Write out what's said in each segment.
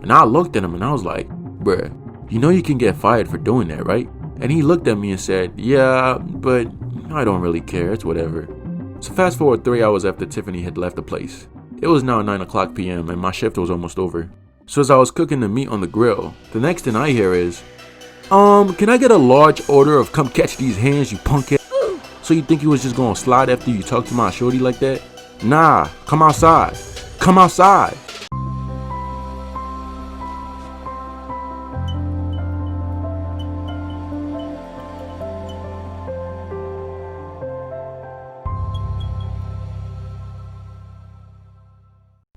And I looked at him and I was like, bruh, you know you can get fired for doing that, right? And he looked at me and said, yeah, but I don't really care, it's whatever. So fast forward 3 hours after Tiffany had left the place. It was now 9 o'clock p.m. and my shift was almost over. So as I was cooking the meat on the grill, the next thing I hear is, can I get a large order of come catch these hands, you punkhead? So you think you was just gonna slide after you talk to my shorty like that? Nah, come outside. Come outside.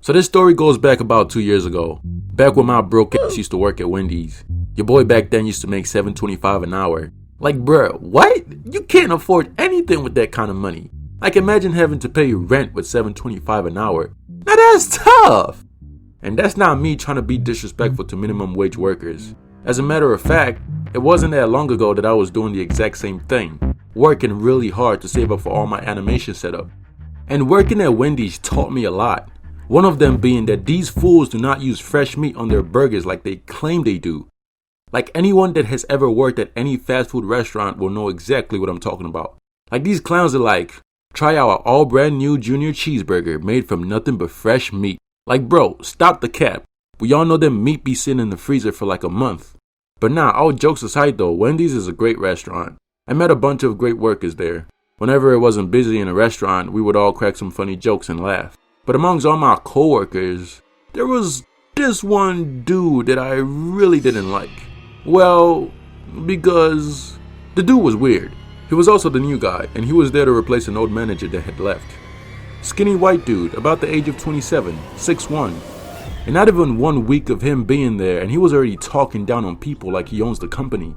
So this story goes back about 2 years ago. Back when my broke ass used to work at Wendy's. Your boy back then used to make $7.25 an hour. Like, bruh, what? You can't afford anything with that kind of money. Like, imagine having to pay rent with $7.25 an hour. Now that's tough. And that's not me trying to be disrespectful to minimum wage workers. As a matter of fact, it wasn't that long ago that I was doing the exact same thing. Working really hard to save up for all my animation setup. And working at Wendy's taught me a lot. One of them being that these fools do not use fresh meat on their burgers like they claim they do. Like anyone that has ever worked at any fast food restaurant will know exactly what I'm talking about. Like these clowns are like, try our all brand new junior cheeseburger made from nothing but fresh meat. Like bro, stop the cap. We all know that meat be sitting in the freezer for like a month. But nah, all jokes aside though, Wendy's is a great restaurant. I met a bunch of great workers there. Whenever it wasn't busy in a restaurant, we would all crack some funny jokes and laugh. But amongst all my coworkers, there was this one dude that I really didn't like. Well, because the dude was weird. He was also the new guy, and he was there to replace an old manager that had left. Skinny white dude, about the age of 27, 6'1". And not even 1 week of him being there, and he was already talking down on people like he owns the company.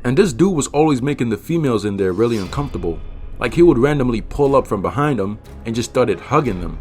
And this dude was always making the females in there really uncomfortable. Like he would randomly pull up from behind them and just started hugging them.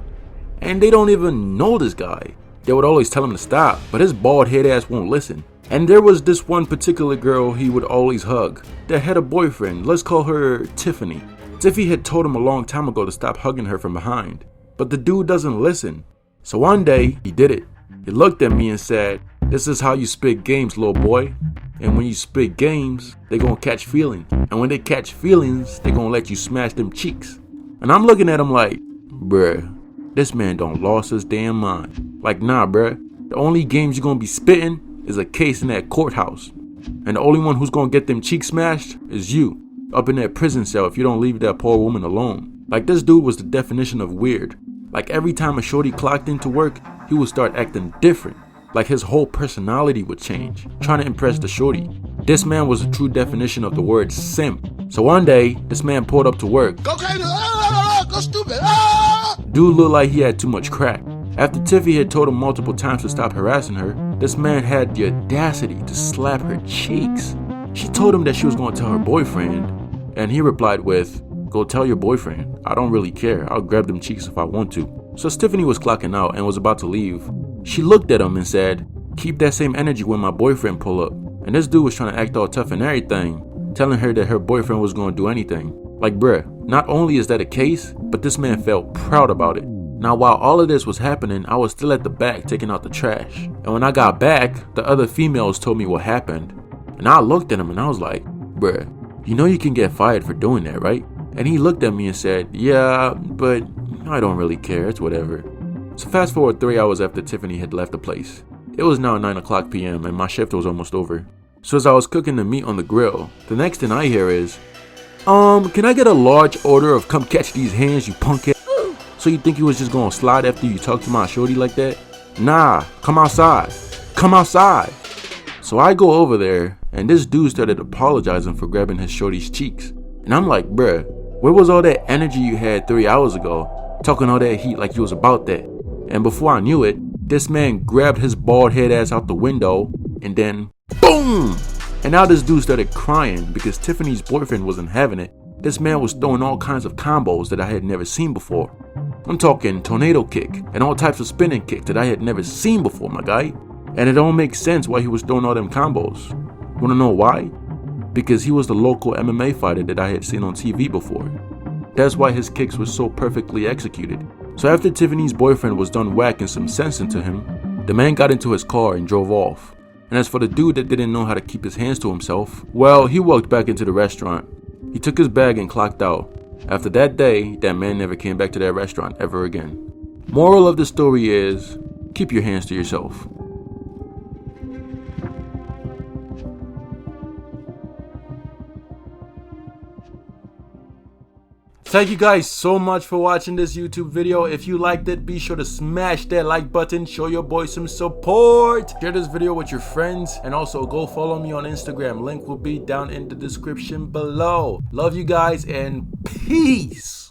And they don't even know this guy. They would always tell him to stop, but his bald head ass won't listen. And there was this one particular girl he would always hug that had a boyfriend. Let's call her Tiffany. Tiffy had told him a long time ago to stop hugging her from behind, but the dude doesn't listen. So one day he did it. He looked at me and said, "This is how you spit games, little boy. And when you spit games, they gonna catch feelings. And when they catch feelings, they gonna let you smash them cheeks." And I'm looking at him like, bruh, this man don't lost his damn mind. Like, nah, bruh. The only games you gonna be spitting is a case in that courthouse. And the only one who's gonna get them cheeks smashed is you. Up in that prison cell if you don't leave that poor woman alone. Like, this dude was the definition of weird. Like, every time a shorty clocked into work, he would start acting different. Like, his whole personality would change, trying to impress the shorty. This man was a true definition of the word simp. So one day, this man pulled up to work. Go crazy! Go stupid! Dude looked like he had too much crack. After Tiffy had told him multiple times to stop harassing her, this man had the audacity to slap her cheeks. She told him that she was going to tell her boyfriend, and he replied with, "Go tell your boyfriend. I don't really care. I'll grab them cheeks if I want to." So Tiffany was clocking out and was about to leave. She looked at him and said, "Keep that same energy when my boyfriend pull up." And this dude was trying to act all tough and everything, telling her that her boyfriend was going to do anything. Like, bruh, not only is that a case, but this man felt proud about it. Now, while all of this was happening, I was still at the back taking out the trash. And when I got back, the other females told me what happened. And I looked at him and I was like, bruh, you know you can get fired for doing that, right? And he looked at me and said, yeah, but I don't really care, it's whatever. So fast forward 3 hours after Tiffany had left the place. It was now 9 o'clock p.m. and my shift was almost over. So as I was cooking the meat on the grill, the next thing I hear is, can I get a large order of come catch these hands, you punkhead? So you think you was just gonna slide after you talk to my shorty like that? Nah, come outside. Come outside. So I go over there and this dude started apologizing for grabbing his shorty's cheeks. And I'm like, bruh, where was all that energy you had 3 hours ago? Talking all that heat like you was about that. And before I knew it, this man grabbed his bald head ass out the window and then boom! And now this dude started crying because Tiffany's boyfriend wasn't having it. This man was throwing all kinds of combos that I had never seen before. I'm talking tornado kick and all types of spinning kicks that I had never seen before, my guy. And it don't make sense why he was throwing all them combos. Wanna know why? Because he was the local MMA fighter that I had seen on TV before. That's why his kicks were so perfectly executed. So after Tiffany's boyfriend was done whacking some sense into him, The man got into his car and drove off. And as for the dude that didn't know how to keep his hands to himself, well, he walked back into the restaurant. He took his bag and clocked out. After that day, that man never came back to that restaurant ever again. Moral of the story is, keep your hands to yourself. Thank you guys so much for watching this YouTube video. If you liked it, be sure to smash that like button, show your boy some support. Share this video with your friends, and also go follow me on Instagram. Link will be down in the description below. Love you guys and peace.